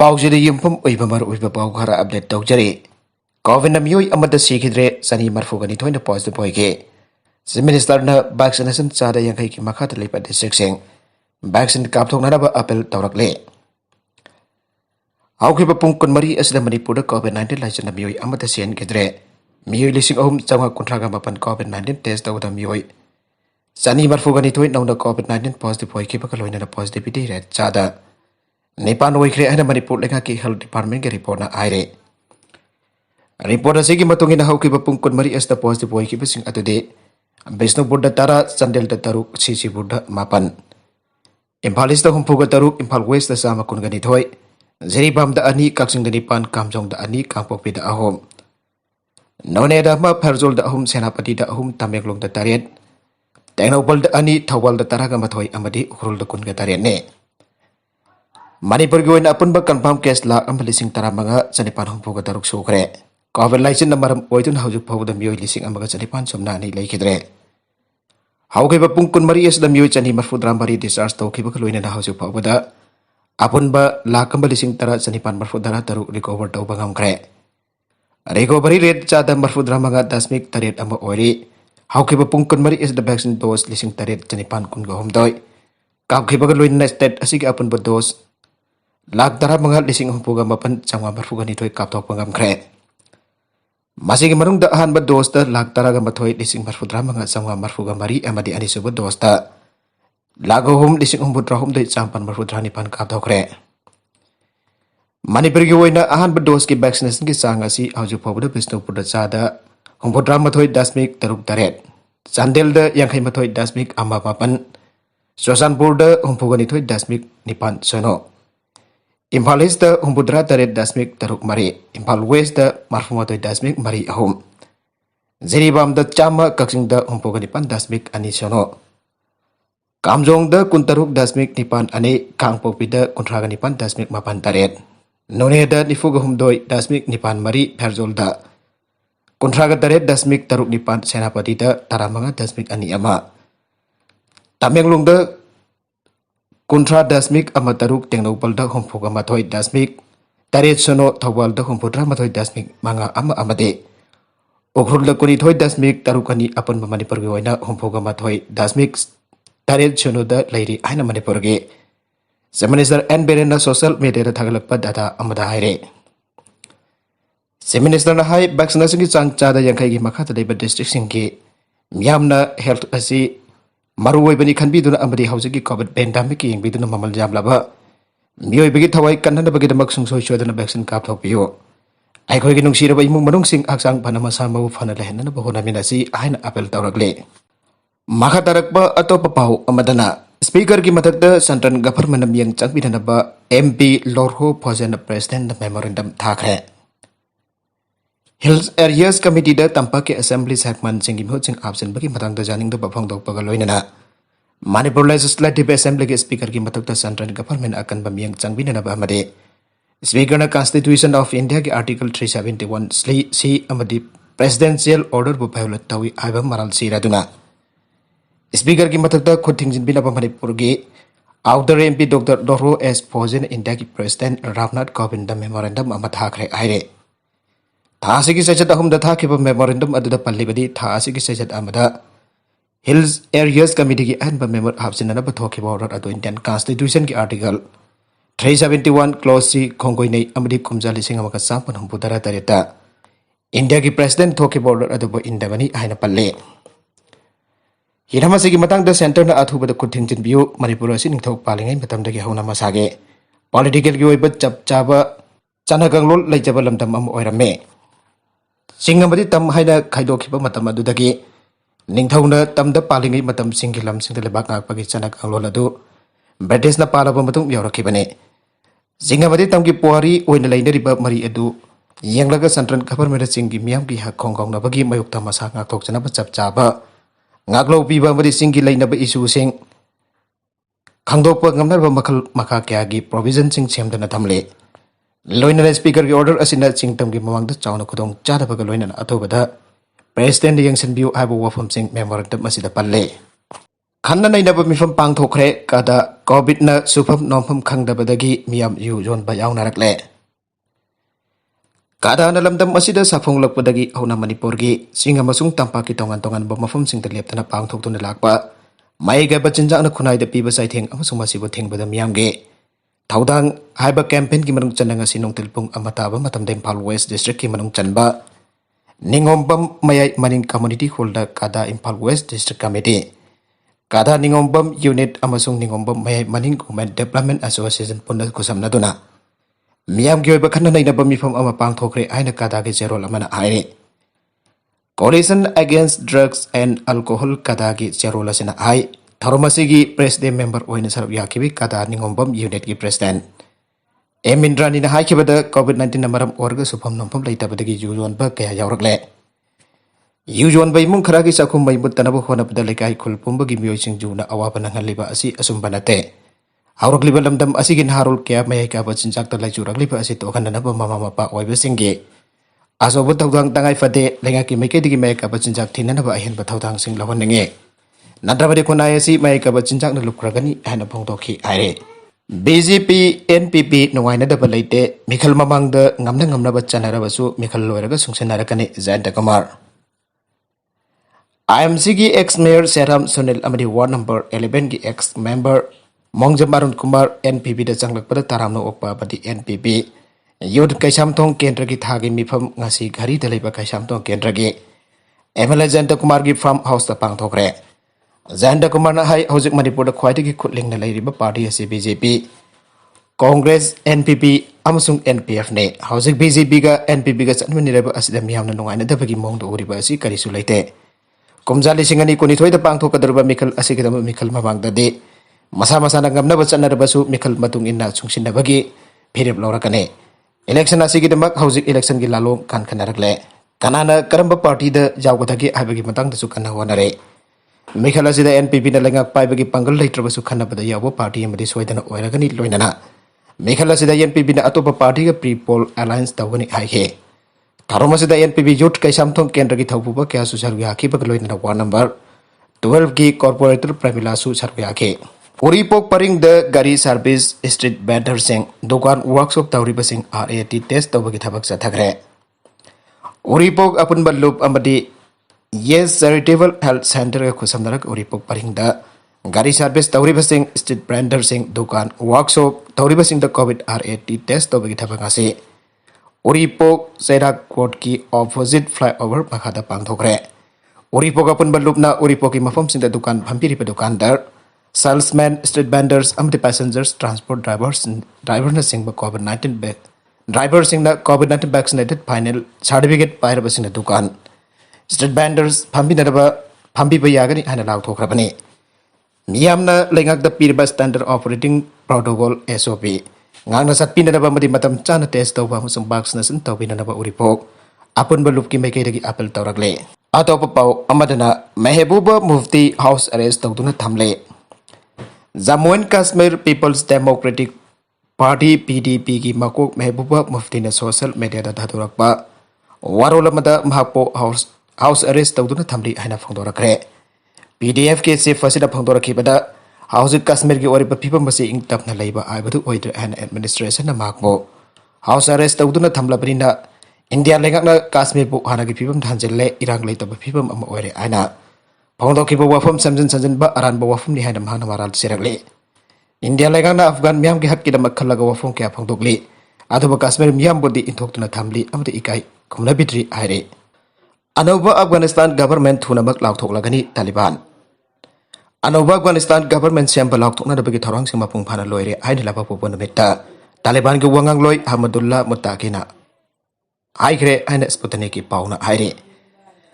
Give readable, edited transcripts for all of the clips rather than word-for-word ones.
पाउजद युमफम मर पाउ खरा अपडेट तौजरी कोविड मियोई सीखिद्रे चनी मरफुगनी थोइन पॉजिटिव होइगे चीफ मिनिस्टर वैक्सीनेशन चादा यांखै की मखाद लेप डिस्ट्रिक्ट वैक्सीन कापथोकनब अपील तौरकले हौखिब पुंग कुनमरी असदा मणिपुर कोविड 19 लाइचन मियोई सेनगिद्रे मियोई लिसिंग अहुम चंगा कुंथ्रागा मपन कोविड 19 टेस्ट तौदा मियोई चनी मरफुगनी थोइन नौना कोविड 19 पॉजिटिव होइखिबक लोइना पॉजिटिविटी रेट चादा नेपाल ओइख्रे है मणिपुर लेखा की हेल्थ डिपार्टमेंट के रिपोर्ट आइरे रिपोर्ट असिगी मतुंगिना हौकिब पुंग कुनमरी असदा पॉजिटिव ओइखिबसिंग अतुदे बिष्णुपुर तारा चंदेल तरुक सिसिपुर मापन इम्फाल ईस्ट हुंफुग तरुक इम्फाल वेस्ट चामा कुनगनी थोय जेरीबाम अनी कक्सिंग निपान कामजोंग अनी कांपोपी अहोम नोनेद फरजोल अहुम सेनापति अहुम तमेंगलोंग तरेट टेक्नोपल अनी थौबल तराग मथोय अमदी उखरुल कुनग तरेटने मणिपुर की अपुनब कन्फर्म केस लाख लिंग तरामंगा चनिपान हुंफुग तरुक सूख्रे कोविड लाइचन मरम ओइदुन हौजुक फौबद मियोई लिंग अमगा चनिपान सुमना अनी लेखिद्रे हौखिब पुंग कुनमरी असदा मियोई चनी मरफुद्रा मरी डिस्चार्ज तौखिबक लोइना हौजुक फौबद अपुनब लाख लिंग तरा चनिपान मरफुद्रा तरुक रिकवर तौब ngamkhre रिकवरी रेट चादा मरफुद्रा मंगा दशमिक तरेट अमा ओइरी हौखिब पुंग कुनमरी असदा वैक्सीन डोज लिंग तरेट चनिपान कुनगा हुमदोय कापखिबक लोइना स्टेट असिगी अपुनब डोज लाख तरा मंगा लिंग हुंफुगा मपन चंगा मरफुगा निथोय कापथोकप ngamkhre मासिगी मनुंग अहानब डोज लाख तरागा मथोय लिंग मरफुद्रा मंगा चंगा मरफुगा मरी अमदी अनिसुब डोज लाख अहुम लिंग हुंफुद्रा हुमदोय चांपन मरफुद्रा निपान कापथोकरे मणिपुर की अहानब डोज की वैक्सीनेशन की चांग असी हौजुक फौबद बिष्णुपुर चादा हुंफुद्रा मथोय दशमिक तरुक तरेट चांदेल यांखै मथोय दशमिक अमा मापन चुरचानपुर हुंफुगा निथोय दशमिक निपान सोनो इम्फाल ईस्ट हुंफुद्रा तरेट दशमिक तरुक मरी इम्फाल वेस्ट मरफुमथोय दशमिक मरी अहुम जेरीबाम चामा कक्सिंग हुंफुगा निपान दशमिक अनी सोनो कामजोंग कुंतरुक दशमिक निपान अने कांगपोपी कुंथ्रागा निपान दशमिक मापन तरेट नोनेद निफुगा हुमदोय दशमिक निपान मरी फेरजोल कुंथ्रागा तरेट दशमिक तरुक निपान सेनापति तरामंगा दशमिक अनी अमा तमेंगलोंग कुंथ्रा दशमिक अमा तरुक टेक्नोपल हुंफुगा मथोय दशमिक तरेट सोनो थौबल हुंफुद्रा मथोय दशमिक मंगा अमा अमदे उखरुल कुनिथोय दशमिक तरुक अनी अपन मणिपुर की हुंफुगा मथोय दशमिक तरेट सोनो लेरी आइना मणिपुर की chief minister N Biren social media थागलप डाटा अमदा हाइरे चीफ मिनिस्टर हाई वैक्सीनेशन की चांग चादा यांखै की मखाद लेब डिस्ट्रिक्ट सिंह की मियामना हेल्थ असी मरुओइबनी खनबीदुना अमदी हौजिकी कोविड पेंडेमिक की यंगबीदुना ममल जामलाबा मियोइबगी थवाई कन्ननबगीदमक सुंसोय सोदना वैक्सीन कापथोकपियो आइखोइगी नुंसिरबा इमुंग मनुंगसिंग हक्चांग फना मसा मउ फना लेहननबा होनामिनासी आइना अपील तौरकले मखा तरकबा अतोप पाउ अमदना स्पीकर की मदद सेंट्रल गवर्नमेंट मियंग चंगबिदनबा एमपी लोरहो फोजन प्रेसिडेंट मेमोरेंडम थाखरे हिल्स एरियाज कमिटी तंपा के असेंबली सेगमेंट सिंगी मिहुचिंग आब्सन बगी मतंग जानिंग बफंगदोपगा लोइनना मणिपुर लेजिस्लेटिव असेंबली के स्पीकर की मदद सेंट्रल गवर्नमेंट अकन मियंग चंगबिदनबा अमदे स्पीकर कॉन्स्टिट्यूशन ऑफ इंडिया के आर्टिकल 371 सी अमदी प्रेसिडेंशियल ऑर्डर बु वायोलेट तवी आइबा मरल सिरादुना स्पीकर की मदद खुथिंजिनबिनबा मणिपुर की outer MP doctor Lorho S फोजन India की प्रेसिडेंट रामनाथ कोविंद मेमोरेंडम अमा थाखरे आइरे थासी की सजत अहुम थाखिब मेमोरेंडम अदुदा पल्लिबदी थासी की सजत अमदा हिल्स एरियाज कमिटी की अहनब मेंबर हाबसिननब थोखिब ऑर्डर अदु इंडियन कॉन्स्टिट्यूशन की आर्टिकल 371 क्लॉज सी खोंगोइनै अमदी कुमजा लिसिंग अमका चांपन हुंफुदरा तरेता इंडिया की प्रेसिडेंट थोखिब ऑर्डर अदुब इंदबनी आइना पल्ले हिरमसी की मतंग सेंटर अथुबद खुथिंजिनबियु मणिपुर असि निंगथौ पालिङै मतमदगी हौना मसागे पॉलिटिकल की ओइब चप चाबा चनगंगलोल लैजब लमदम अम ओइरमे सिंग अमदी तम हाइना खाइदोखिब मतम अदुदगी निंगथौना तमद पालिङै मतम सिंगी लम सिंग लेबाक ngakpagi चनगंगलोल अदु ब्रिटिशना पालब मतुंग यौरखिबने सिंग अमदी तमगी पुआरी ओइना लैनरिबा मरी अदु यंगलगा सेंट्रल गवर्नमेंट सिंगी मियामगी हक खोंगौनबगी मयुक्ता मसा ngakthokjanaba चप चाबा ngaklo piba amadi singi lainaba issue sing khangdokpa ngamnarba makhal makha kya gi provision sing semdana thamle loinana speaker ki order asina chingtam gi mamangda chawna khudong chadaba ga loinana athobada president yangsan biu aibo wafam sing memorandum asida palle khanna nainaba mifam pangthokre kada COVID-na sufam nomfam khangdabadagi miyam yu yonba yawnaraklek. Kada na lamdam asida sa phonglakpadagi auna Manipurgi singa masung tampaki tongan-tongan ba mafamsingda leptana pangthoktuna lakpa maiga bachinjak na khunai da piba saitheng amasung masibo thengbada miyamge thaudang haiba campaign ki manung chananga sinong tilpung amata ba matamda Impal West District ki manung chanba Ningombam mayai maning community holder kada Impal West District Committee kada Ningombam unit amasung Ningombam mayai maning Women Development Association punna kusamna duna Miyam gyoy bakhan na nainaba mifam ama pangthokre aina kada gi zerol amana aire Coalition Against Drugs and Alcohol kada gi zerol asina ai tharomasi gi president member oina sarab yakibi kada Ningombam unit gi president Emindrani na hai kibada COVID-19 na maram orga supam nompam laita badagi yujuan ba kaya yaurakle yujuan ba imung kharagi sakum mai buttanabu hona pada lekai khulpum bagi miyoy singju na awapan ng haliba asi asumbanate Haurok liba lamdam asigin harul kaya mayay kabat sinjak talay jurak liba asi to kan na ba mamamapa oiba singge. Aso bu tawdang tangay fade lenga ki may digi mayay kabat sinjak tina na ba ahin ba tawdang sing lawan nenge. Nadrabade ko naya si mayay kabat sinjak na lukragani ay na pongtoki aire. BJP NPP nungay na dabalayte Mikal Mamangda ngamna ba chanara basu Mikal Loeraga sungsenara kani Zayanta Kumar. IMC ki ex-mayor Seram Sunil amadi ward number 11 ki ex-member Mongjam Arun Kumar NPP da changlak pada taram no okpa badi NPP Yod Kaisamthong Kendra ki thagi mifam ngasi ghari da leiba Kaisamthong Kendra ki MLA Zayanta Kumar ki farm house da pangthokre Zayanta Kumar na hai hojik Manipur da khwaidagi khutling na leiriba party asi BJP Congress NPP amasung NPF ne hojik BJP ga NPP ga chanmani reba asida miyamna nungai na dabagi mongdo uriba asi karisu leite Kumjali singani kuni thoi da pangthokadruba Mikal asi kadam Mikal mabangda de Masa-masa nanggam na baca narabasu Mikal matung inna sungsin na bagi pirip laura kane. Election asigi demak hausik election gi lalong kan kanaragle. Kanana karamba party da jaw katagi habagi matang da sukan na wanare. Mikal asida NPP na lengak pai bagi panggal laitra basu kan na bada yawo party yang madi suwaida na oira gani loinana. Mikal asida NPP na atopa party ga pre-poll alliance tawani haike. Taroma sida NPP youth Kaisamthong Kendra gi thawpuba kaya su sarwi haki bag loinana ward number 12 gi corporator Pramila su sarwi haki. Uripok paring the gari service street vendor sing dukan workshop tawriba sing RAT test tawbagi thabak sathagre Uripok apun ballup amadi Yes Charitable Health Center ka khusamdarak Uripok paring the gari service tawriba sing street vendor sing dukan workshop tawriba sing the COVID RAT test tawbagi thabak ase Uripok Serak Court ki opposite flyover makhada pangthokre Uripok apun ballup na Uripok ki mafam sing the dukan phampiri pa dukandar Salesmen, street vendors, amdi passengers, transport drivers na sing ba COVID-19 driver sing na COVID-19 vaccinated final certificate paira ba sing na dukan street vendors phambi na ba phambi ba yagani hana law thokrabani miyam na lengak da pirba standard operating protocol SOP ngang na sat pina na ba madi matam chana test taw ba musang vaccination taw pina na ba uripok apun ba lupki may kay dagi apel tawragle ato pa pau amadana Mehbuba Mufti house arrest taw duna thamle Jammu and Kashmir People's Democratic Party PDP ki makok Mehbuba Mufti na social media da dhadurakpa warolamada mahakpo house arrest tawduna thamli haina phangdorakre PDF ke se fasida phangdorakhibada house Kashmir ki oriba phibam basi ingtapna leiba aibadu oidra and administration na makpo house arrest tawduna thamlabrina India lengakna Kashmir bu hana ki phibam dhanjelle irang leitaba phibam ama oire aina Pangdok kiba wafam samjin ba aran ba wafam ni haidam hana maral sirakli. India legang na Afghan miyam ki hak kida makkalaga wafam kaya pangdok li. Aduba Kashmir miyam bodi intok tuna thamli amdi ikai kumna bitri aire. Anova Afghanistan government thuna mak lauk thok lagani Taliban. Anova Afghanistan government siyam ba lauk thok na dabagi thorang sing mapung phana loire aine laba popo namita. Taliban ki wangang loi Ahmadullah Muttaqina. Aikre aine Sputnik ki pauna aire.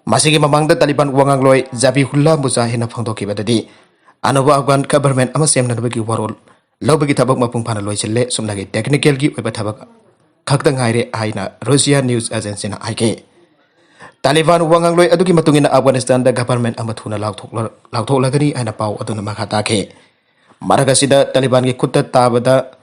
Masigi mamangda Taliban wangang loi Zabihullah Mujahidin phangdoki badadi Anova Afghan government ama semna bagi warol lobagi tabak mapung phana loi chille sumnagi technical gi oiba tabak khakdang haire aina Russia news agency na aike Taliban wangang loi aduki matungina Afghanistan da government ama thuna lauthok lagani aina pau aduna makhata ke maragasida Taliban gi khutta tabada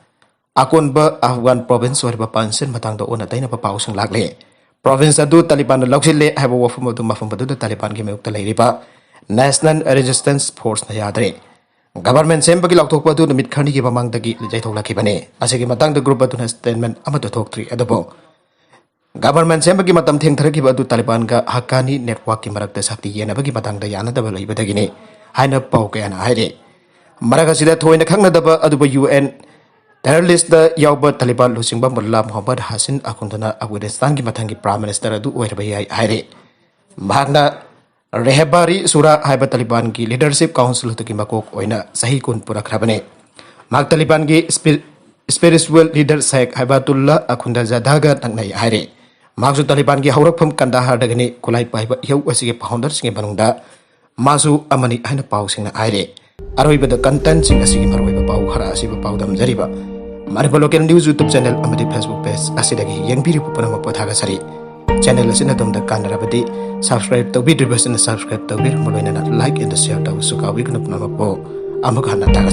akon ba Afghan province warba pansen matangda ona taina pa pau sung lagle Province adu Taliban lauksile haba wafum adu mafum adu Taliban ki mayuk talai riba National Resistance Force na yadre Government sembagi lauthokpa adu numit khani ki mamangdagi jaithokhlakibane asigi matangda group aduna statement amadu thokthri adobo government sembagi matam thengtharakiba adu Taliban ga Haqqani network ki marakta sakti yenabagi matangda yanadaba leibadagini haina pau kayana haire maragasida thoina khangnadaba aduba UN terrorist da yauba Taliban lusingba Mullah Muhammad Hasin akundana Afghanistan ki mathangi prime minister adu oirba yai haire mahakna Rehbari Sura haiba Taliban ki leadership council tu ki makok oina sahi kun pura khrabane mak Taliban ki spiritual leader Sheikh Haibatullah Akhunda Zadaga nangnai haire maksu Taliban ki haurakpham Kandahar dagani kulai paiba yau asige founder singe banungda masu amani haina pau singna haire aroiba da content sing asige maroiba pau khara asiba pau dam jariba mariba local news YouTube channel amadi Facebook page asidagi yengbiri pupana mapothaga sari channel asina domda kanarabadi subscribe tawbidribasina subscribe tawbir moloina like and share taw sukawi kana puna mapo amuk hana taga